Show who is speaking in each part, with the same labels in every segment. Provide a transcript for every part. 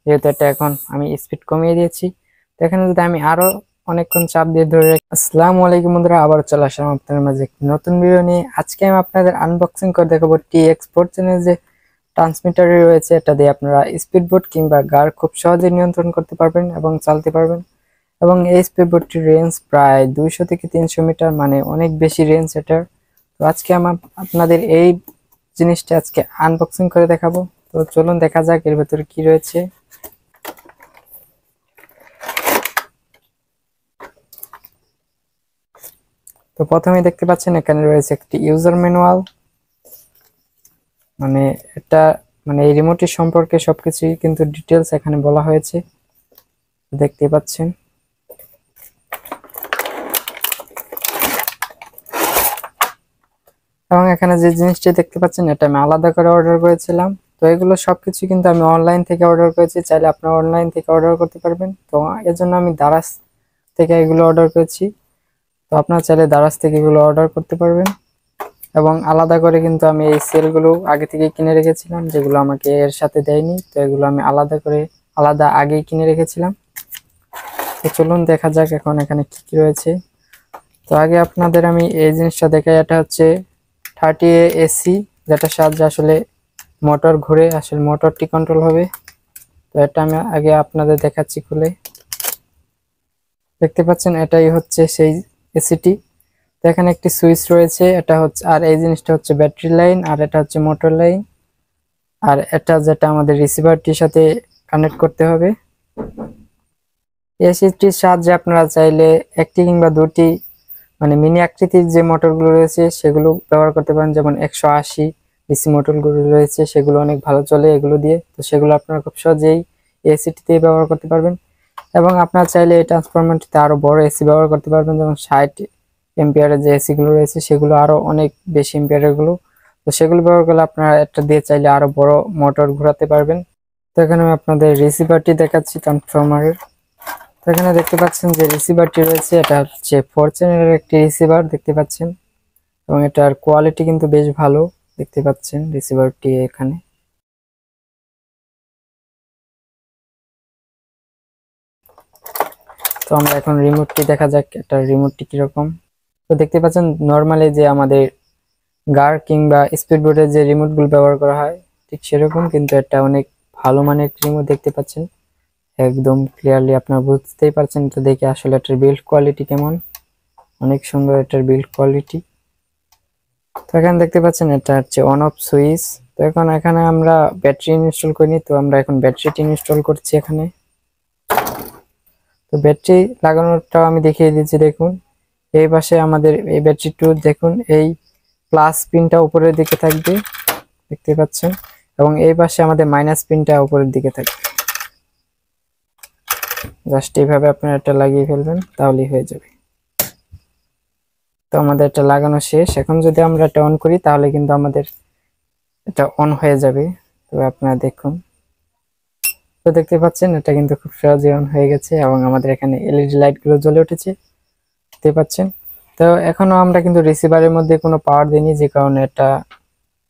Speaker 1: যেহেতু এটা এখন আমি স্পিড কমিয়ে দিয়েছি। তো এখানে যদি আমি আরো অনেকক্ষণ চাপ দিয়ে ধরে রাখি। আসসালামু আলাইকুম বন্ধুরা, আবার চলে আসলাম আপনাদের মাঝে একটি নতুন ভিডিও নিয়ে। আজকে আমি আপনাদের আনবক্সিং করে দেখাবো TX14 যে ট্রান্সমিটার রয়েছে, এটা দিয়ে আপনারা স্পিড বোট কিংবা গার খুব সহজে নিয়ন্ত্রণ করতে পারবেন এবং চালাতে পারবেন। এবং এই স্পিড বোটটির রেঞ্জ প্রায় 200 থেকে 300 মিটার, মানে অনেক বেশি রেঞ্জ এটার। তো আজকে আমি আপনাদের এই জিনিসটা আজকে আনবক্সিং করে দেখাবো। তো চলুন দেখা যাক এর ভেতরে কি রয়েছে। তো প্রথমে দেখতে পাচ্ছেন এখানে রয়েছে একটি ইউজার ম্যানুয়াল, মানে এটা এই রিমোটের সম্পর্কে সবকিছুই কিন্তু ডিটেলস এখানে বলা হয়েছে, দেখতে পাচ্ছেন। এবং এখানে যে জিনিসটি দেখতে পাচ্ছেন এটা আমি আলাদা করে অর্ডার করেছিলাম। তো এগুলো সবকিছু কিন্তু আমি অনলাইন থেকে অর্ডার করেছি, চাইলে আপনারা অনলাইন থেকে অর্ডার করতে পারবেন। তো এর জন্য আমি দারাজ থেকে এগুলো অর্ডার করেছি। তো আপনারা চাইলে দারাজ থেকে এগুলো অর্ডার করতে পারবেন। এবং আলাদা করে কিন্তু আমি এই সেলগুলো আগে থেকে কিনে রেখেছিলাম, যেগুলো আমাকে এর সাথে দেয়নি। তো এগুলো আমি আলাদা আগেই কিনে রেখেছিলাম। তো চলুন দেখা যাক এখন এখানে কি কি রয়েছে। তো আগে আপনাদের আমি এই জিনিসটা দেখাই, এটা হচ্ছে 30A AC, যেটার সাহায্যে আসলে মোটর ঘুরে, আসলে মোটরটি কন্ট্রোল হবে। তো এটা আমি আগে আপনাদের দেখাচ্ছি খুলে। দেখতে পাচ্ছেন এটাই হচ্ছে সেই এসিটি। তো এখানে একটি সুইচ রয়েছে, এটা হচ্ছে, আর এই জিনিসটা হচ্ছে ব্যাটারি লাইন, আর এটা হচ্ছে মোটর লাইন। আর এটা যেটা আমাদের রিসিভারটির সাথে কানেক্ট করতে হবে। এসিটির সাহায্যে আপনারা চাইলে একটি কিংবা দুটি মিনি আকৃতির যে মোটরগুলো রয়েছে সেগুলো ব্যবহার করতে পারেন, যেমন 180 ডিসি মোটরগুলো রয়েছে, সেগুলো অনেক ভালো চলে এগুলো দিয়ে। তো সেগুলো আপনারা খুব সহজেই এসিটিতে ব্যবহার করতে পারবেন। এবং আপনারা চাইলে এই ট্রান্সফরমারটিতে আরো বড় এসি ব্যবহার করতে পারবেন, যেমন 60 এম্পিয়ারের যে এসি গুলো রয়েছে সেগুলো আরো অনেক বেশি এম্পিয়ারের গুলো। তো সেগুলো ব্যবহার করলে আপনারা একটা দিয়ে চাইলে আরো বড় মোটর ঘোরাতে পারবেন। তো এখানে আমি আপনাদের রিসিভারটি দেখাচ্ছি ট্রান্সফরমারের। তো এখানে দেখতে পাচ্ছেন যে রিসিভারটি রয়েছে, এটা হচ্ছে 4 চ্যানেলের একটি রিসিভার দেখতে পাচ্ছেন। এবং এটার কোয়ালিটি কিন্তু বেশ ভালো, দেখতে পাচ্ছেন রিসিভারটি এখানে। তো আমরা এখন রিমোটটি দেখা যাক, এটার রিমোটটি কিরকম। তো দেখতে পাচ্ছেন নর্মালি যে আমাদের গার কিংবা স্পিড বোটের যে রিমোট গুলো ব্যবহার করা হয় ঠিক সেরকম, কিন্তু এটা অনেক ভালো মানের রিমোট দেখতে পাচ্ছেন। একদম ক্লিয়ারলি আপনারা বুঝতেই পারছেন এটা দেখে আসলে এটার বিল্ড কোয়ালিটি কেমন। অনেক সুন্দর এটার বিল্ড কোয়ালিটি। তো এখানে দেখতে পাচ্ছেন এটা হচ্ছে অন অফ সুইচ। তো এখন এখানে আমরা ব্যাটারি ইনস্টল করিনি, তো আমরা এখন ব্যাটারিটি ইনস্টল করছি এখানে। তো ব্যাটারি লাগানোটাও আমি দেখিয়ে দিচ্ছি, দেখুন এই পাশে আমাদের এই ব্যাটারিটি দেখুন, এই প্লাস পিনটা উপরের দিকে থাকবে, দেখতে পাচ্ছেন। এবং এই পাশে আমাদের মাইনাস পিনটা উপরের দিকে থাকবে। জাস্ট এইভাবে আপনারা এটা লাগিয়ে ফেলবেন, তাহলেই হয়ে যাবে। তো আমাদের এটা লাগানো শেষ। এখন যদি আমরা এটা অন করি তাহলে কিন্তু আমাদের এটা অন হয়ে যাবে। তো আপনারা দেখুন, তো দেখতে পাচ্ছেন এটা কিন্তু খুব সহজে অন হয়ে গেছে এবং আমাদের এখানে এলইডি লাইট গুলো জ্বলে উঠেছে, দেখতে পাচ্ছেন। তো এখনো আমরা কিন্তু রিসিভারের মধ্যে কোনো পাওয়ার দিইনি, যে কারণে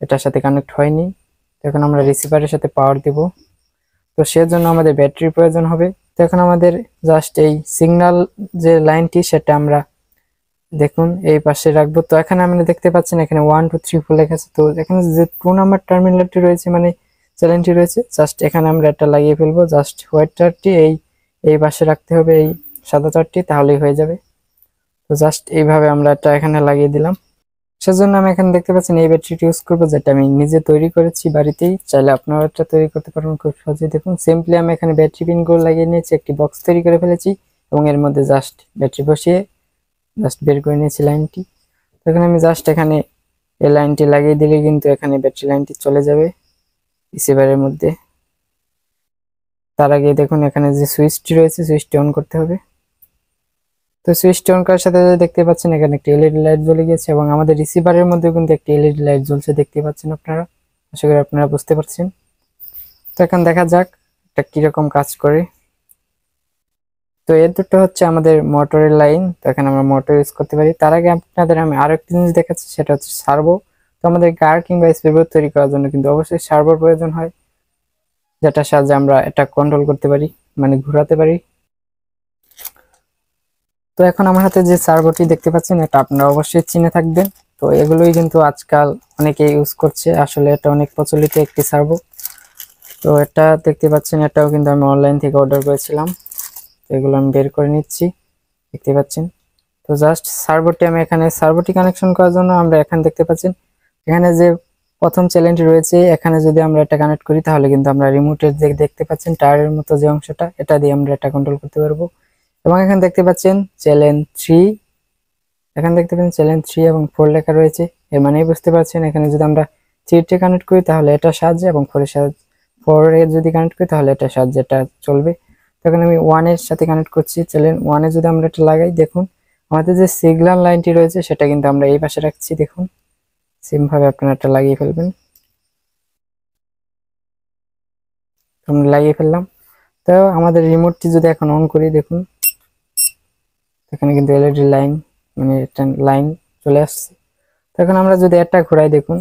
Speaker 1: এটার সাথে কানেক্ট হয়নি। তো এখন আমরা রিসিভারের সাথে পাওয়ার দেব, তো সেজন্য আমাদের ব্যাটারির প্রয়োজন হবে। তো এখন আমাদের জাস্ট এই সিগন্যাল যে লাইনটি সেটা আমরা দেখুন এই পাশে রাখবো। তো এখানে আপনি দেখতে পাচ্ছেন এখানে 1 2 3 4 লেখা আছে। তো এখানে যে 2 নাম্বার টার্মিনালটি রয়েছে, চ্যানেলটি রয়েছে, জাস্ট এখানে আমরা এটা লাগিয়ে ফেলবো। জাস্ট হোয়াইট তারটি এই পাশে রাখতে হবে, এই সাদা তারটি, তাহলেই হয়ে যাবে। তো জাস্ট এইভাবে আমরা এটা এখানে লাগিয়ে দিলাম। সেজন্য আমি এখানে দেখতে পাচ্ছেন এই ব্যাটারিটি ইউজ করবো, যেটা আমি নিজে তৈরি করেছি বাড়িতেই। চাইলে আপনারা এটা তৈরি করতে পারবেন খুব সহজেই। দেখুন সিম্পলি আমি এখানে ব্যাটারি পিন গুলো লাগিয়ে নিয়েছি, একটি বক্স তৈরি করে ফেলেছি এবং এর মধ্যে জাস্ট ব্যাটারি বসিয়ে জাস্ট বের করে নিয়েছি লাইনটি। তো এখানে আমি জাস্ট এখানে এই লাইনটি লাগিয়ে দিলে কিন্তু এখানে ব্যাটারি লাইনটি চলে যাবে রিসিভারের মধ্যে। তার আগে দেখুন এখানে যে সুইচটি রয়েছে সুইচটি অন করতে হবে। তো সুইচটি অন করার সাথে সাথে দেখতে পাচ্ছেন এখানে একটি এলইডি লাইট জ্বলে গেছে এবং আমাদের রিসিভারের মধ্যে কিন্তু একটি এলইডি লাইট জ্বলছে, দেখতে পাচ্ছেন আপনারা। আশা করি আপনারা বুঝতে পারছেন। তো এখন দেখা যাক এটা কিরকম কাজ করে। তো এর দুটো হচ্ছে আমাদের মোটরের লাইন, তো এখানে আমরা মোটর ইউজ করতে পারি। তার আগে আপনাদের আমি আরো একটা জিনিস দেখাচ্ছি, সেটা হচ্ছে সার্ভো। তো আমাদের গার কিংবা স্পিড বোট তৈরি করার জন্য কিন্তু অবশ্যই সার্ভোর প্রয়োজন হয়। যেটার সাহায্যে আমরা এটা কন্ট্রোল করতে পারি, মানে ঘোরাতে পারি। তো এখন আমার হাতে যে সার্ভোটি দেখতে পাচ্ছেন, এটা আপনারা অবশ্যই চিনে থাকবেন। তো এগুলোই কিন্তু আজকাল অনেকে ইউজ করছে, আসলে এটা অনেক প্রচলিত একটি সার্ভো। তো এটা দেখতে পাচ্ছেন, এটাও কিন্তু আমি অনলাইন থেকে অর্ডার করেছিলাম। তো এগুলো আমি বের করে নিচ্ছি, দেখতে পাচ্ছেন। তো জাস্ট সার্ভোটি আমি এখানে সার্ভোটি কানেকশন করার জন্য আমরা এখানে দেখতে পাচ্ছেন, এখানে যে প্রথম চ্যানেলটি রয়েছে, এখানে যদি আমরা এটা কানেক্ট করি তাহলে কিন্তু আমরা রিমোটের যে দেখতে পাচ্ছেন টায়ারের মতো যে অংশটা, এটা দিয়ে আমরা এটা কন্ট্রোল করতে পারবো। এবং এখানে দেখতে পাচ্ছেন চ্যানেল 3, এখানে দেখতে পাচ্ছেন চ্যানেল 3 এবং 4 লেখা রয়েছে। এর মানেই বুঝতে পারছেন, এখানে যদি আমরা 3 তে কানেক্ট করি তাহলে এটা সাহায্যে, এবং 4 এর সাহায্যে 4 এর যদি কানেক্ট করি তাহলে এটা সাহায্যে এটা চলবে। তো এখানে আমি 1 এর সাথে কানেক্ট করছি। চ্যানেল 1 এ যদি আমরা এটা লাগাই, দেখুন আমাদের যে সিগন্যাল লাইনটি রয়েছে সেটা কিন্তু আমরা এই পাশে রাখছি। দেখুন সেম ভাবে আপনারা এটা লাগিয়ে ফেলবেন। আমরা লাগিয়ে ফেললাম। তো আমাদের রিমোটটি যদি এখন অন করি, দেখুন এখানে কিন্তু এলইডি লাইন, মানে একটা লাইন চলে আসছে। তো এখন আমরা যদি এটা ঘোরাই, দেখুন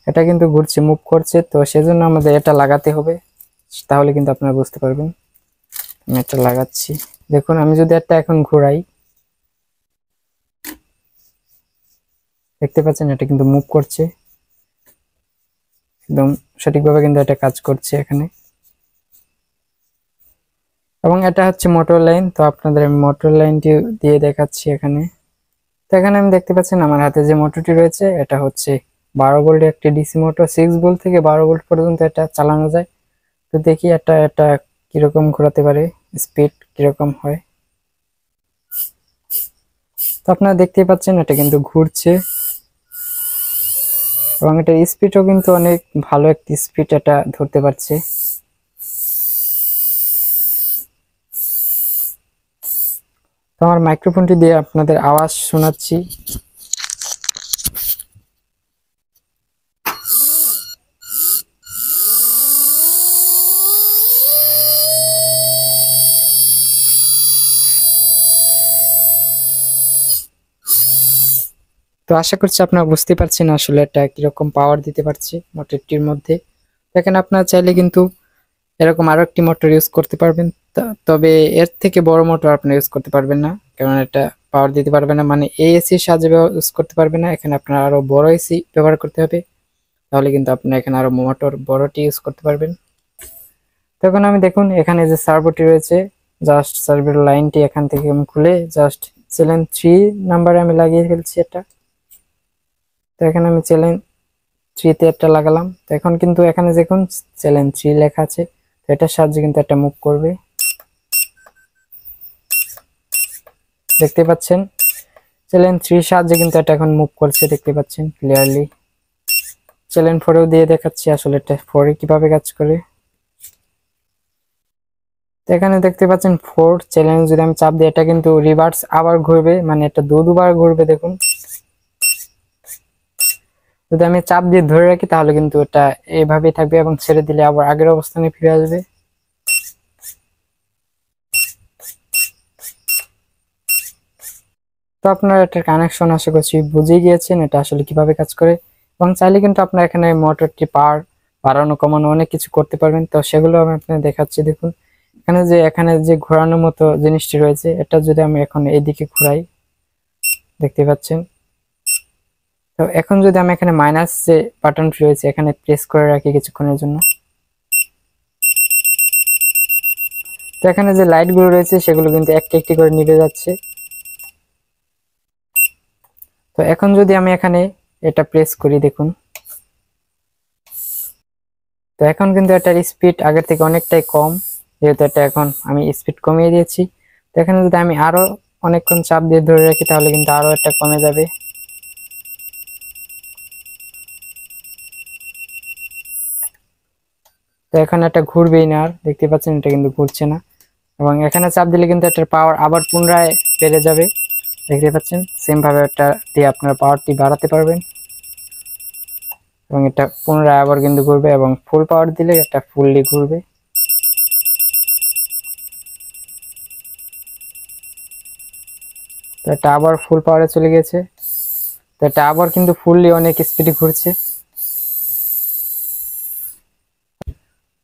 Speaker 1: এটা কিন্তু ঘুরছে, মুভ করছে। তো সেজন্য আমাদের এটা লাগাতে হবে, তাহলে কিন্তু আপনারা বুঝতে পারবেন। আমি এটা লাগাচ্ছি। দেখুন আমি যদি এটা এখন ঘোরাই, দেখতে পাচ্ছেন এটা কিন্তু মুভ করছে, একদম সঠিকভাবে কিন্তু এটা কাজ করছে এখানে। এবং এটা হচ্ছে মোটর লাইন। তো আপনাদের আমি মোটর লাইনটি দিয়ে দেখাচ্ছি এখানে। তো এখানে আমি দেখতে পাচ্ছেন আমার হাতে যে মোটরটি রয়েছে, এটা হচ্ছে 12 ভোল্টের একটি ডিসি মোটর। 6 ভোল্ট থেকে 12 ভোল্ট পর্যন্ত এটা চালানো যায়। তো দেখি এটা কিরকম ঘোরাতে পারে, স্পিড কিরকম হয়। তো আপনারা দেখতেই পাচ্ছেন এটা কিন্তু ঘুরছে, এবং এটা স্পিডও কিন্তু অনেক ভালো একটি স্পিড এটা ধরতে পারছে। তো আমার মাইক্রোফোনটি দিয়ে আপনাদের আওয়াজ শোনাচ্ছি। তো আশা করছি আপনারা বুঝতে পারছেন আসলে এটা কিরকম পাওয়ার দিতে পারছে মোটরটির মধ্যে। দেখেন আপনারা চাইলে কিন্তু এরকম আরো একটি মোটর ইউজ করতে পারবেন, তবে এর থেকে বড় মোটর আপনি ইউজ করতে পারবেন না, কারণ এটা পাওয়ার দিতে পারবে না, মানে এই এসির সাহায্যে ইউজ করতে পারবে না। এখানে আপনার আরো বড় এসি ব্যবহার করতে হবে, তাহলে কিন্তু আপনি এখানে আরো মোটর বড়টি ইউজ করতে পারবেন। তখন আমি দেখুন এখানে যে সার্ভোটি রয়েছে, জাস্ট সার্ভোর লাইনটি এখান থেকে আমি খুলে জাস্ট চ্যানেল 3 নাম্বারে আমি লাগিয়ে ফেলছি এটা। তো এখানে আমি চ্যানেল 3 তে একটা লাগালাম। তো এখন কিন্তু এখানে দেখুন চ্যানেল 3 লেখা আছে। তো এটার সাহায্যে কিন্তু এটা মুভ করবে, দেখতে পাচ্ছেন চ্যানেল 3 সাহায্যে কিন্তু এটা এখন মুভ করছে, দেখতে পাচ্ছেন ক্লিয়ারলি। চ্যানেল 4 এও দিয়ে দেখাচ্ছি আসলে এটা 4 এ কিভাবে কাজ করে। তো এখানে দেখতে পাচ্ছেন 4 চ্যানেল যদি আমি চাপ দিই, এটা কিন্তু রিভার্স আবার ঘুরবে, মানে এটা দুবার ঘুরবে। দেখুন যদি আমি চাপ দিয়ে ধরে রাখি তাহলে কিন্তু এটা এইভাবেই থাকবে, এবং ছেড়ে দিলে আবার আগের অবস্থানে ফিরে আসবে। তো আপনারা এটার কানেকশন আশা করছি বুঝে গিয়েছেন এটা আসলে কিভাবে কাজ করে। এবং চাইলে কিন্তু আপনারা এখানে মোটরটি পাওয়ার বাড়ানো কমানো অনেক কিছু করতে পারবেন। তো সেগুলো আমি আপনাদের দেখাচ্ছি। দেখুন এখানে যে ঘোরানোর মতো জিনিসটি রয়েছে, এটা যদি আমি এখন এইদিকে ঘুরাই, দেখতে পাচ্ছেন। তো এখন যদি আমি এখানে মাইনাস যে বাটনটি রয়েছে এখানে প্রেস করে রাখি কিছুক্ষণের জন্য, তো এখানে যে লাইট গুলো রয়েছে সেগুলো কিন্তু একটি একটি করে নিভে যাচ্ছে। তো এখন যদি আমি এখানে এটা প্রেস করি, দেখুন তো এখন কিন্তু এটার স্পিড আগের থেকে অনেকটাই কম, যেহেতু এটা এখন আমি স্পিড কমিয়ে দিয়েছি। তো এখানে যদি আমি আরো অনেকক্ষণ চাপ দিয়ে ধরে রাখি তাহলে কিন্তু আরো এটা কমে যাবে। তো এখন এটা ঘুরবেই না, আর দেখতে পাচ্ছেন এটা কিন্তু ঘুরছে না। এবং এখানে চাপ দিলে কিন্তু এটার পাওয়ার আবার পুনরায় বেড়ে যাবে, দেখতে পাচ্ছেন। সেম ভাবে এটা দিয়ে আপনারা পাওয়ারটি বাড়াতে পারবেন, এবং এটা পুনরায় আবার কিন্তু ঘুরবে, এবং ফুল পাওয়ার দিলে এটা ফুললি ঘুরবে। তো এটা আবার ফুল পাওয়ারে চলে গেছে। তো এটা আবার কিন্তু ফুললি অনেক স্পিডে ঘুরছে।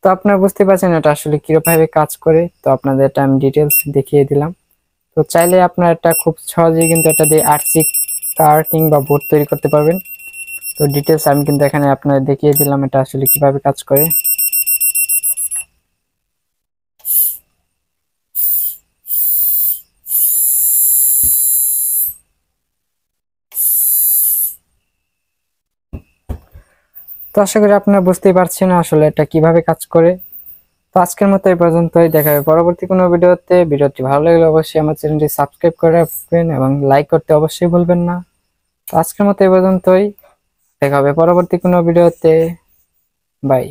Speaker 1: তো আপনারা বুঝতে পারছেন এটা আসলে কিভাবে কাজ করে। তো আপনাদের এটা আমি ডিটেলস দেখিয়ে দিলাম। তো চাইলে আপনারা এটা খুব সহজেই কিন্তু এটা দিয়ে আরসি কার কিংবা বোর্ড তৈরি করতে পারবেন। তো ডিটেলস আমি কিন্তু এখানে আপনাদের দেখিয়ে দিলাম এটা আসলে কিভাবে কাজ করে। তো আশা করি আপনারা বুঝতেই পারছেন আসলে এটা কিভাবে কাজ করে। তো আজকের মতো এই পর্যন্তই, দেখা হবে পরবর্তী কোনো ভিডিওতে। ভিডিওটি ভালো লাগলে অবশ্যই আমার চ্যানেলটি সাবস্ক্রাইব করে রাখবেন এবং লাইক করতে অবশ্যই ভুলবেন না। তো আজকের মতো এই পর্যন্তই, দেখা হবে পরবর্তী কোনো ভিডিওতে। বাই।